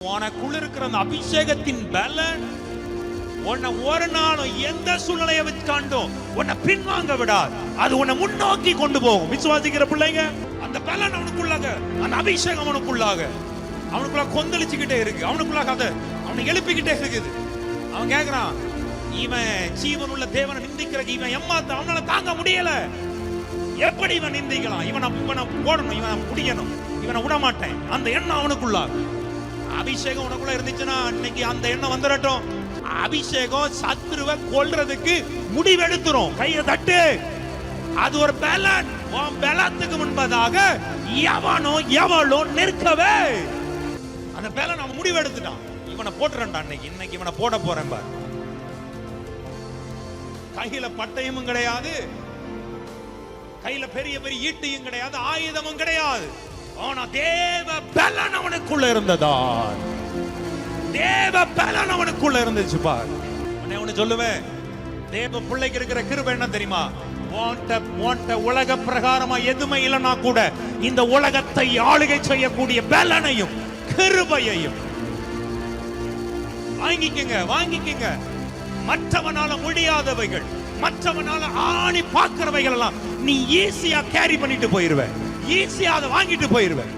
உனக்குள்ள இருக்கிற அந்த அபிஷேகத்தின் பலன் உன்னை ஒரு நாளும் எந்த சூழ்நிலையை வச்சு காண்டும் உன்னை பின்வாங்க விடாது. அது உன்னை முன்னோக்கி கொண்டு போகும். விசுவாசிக்கிற பிள்ளைங்க, அந்த பலன் அவனுக்குள்ளாக, அந்த அபிஷேகம் அவனுக்குள்ளாக கொந்தளிச்சுக்கிட்டே இருக்கு. அவனுக்குள்ளாக அதை அவனை எழுப்பிக்கிட்டே இருக்குது. அவன் கேட்கிறான், இவன் ஜீவன் உள்ள தேவனை நிந்திக்கிற இவன் எம்மாத்த அவனால தாங்க முடியல. எப்படி இவன் நிந்திக்கலாம்? இவனை போடணும், இவனை முடியணும், இவனை விட மாட்டேன். அந்த எண்ணம் அவனுக்குள்ளாக. அபிஷேகம் உனக்குள்ள இருந்துச்சுன்னா இன்னைக்கு அந்த எண்ணம் வந்துடட்டும். அபிஷேகம் சத்துருவை கொல்றதுக்கு முடிவெடுத்துரும். கையை தட்டு. அது ஒரு பலன். உன் பலத்துக்கு முன்பதாக எவனோ எவளோ நிற்கவே. அந்த பலன் அவன் முடிவெடுத்துட்டான். இவனை போட்டுறா, இன்னைக்கு இவனை போட போறேன் பாரு. கையில பட்டயமும் கிடையாது, கையில பெரிய பெரிய ஈட்டியும் கிடையாது, ஆயுதமும் கிடையாது. ஆனா தேவ பலன் அவனுக்குள்ள இருந்ததா, தேவ பலன் அவனுக்குள்ள இருந்துச்சு பார். உன்னை சொல்லுவேன், தேவ பிள்ளைக்கு இருக்கிற கிருபை என்ன தெரியுமா? உலக பிரகாரமா எதுவுமே இல்லைன்னா கூட இந்த உலகத்தை ஆளுகை செய்யக்கூடிய பலனையும் கிருபையையும் வாங்கிக்கங்க. மற்றவனால முடியாதவைகள், மற்றவனால ஆணி பார்க்கிறவைகள் எல்லாம் நீ ஈஸியா கேரி பண்ணிட்டு போயிருவ, ஈஸியா அதை வாங்கிட்டு போயிருவேன்.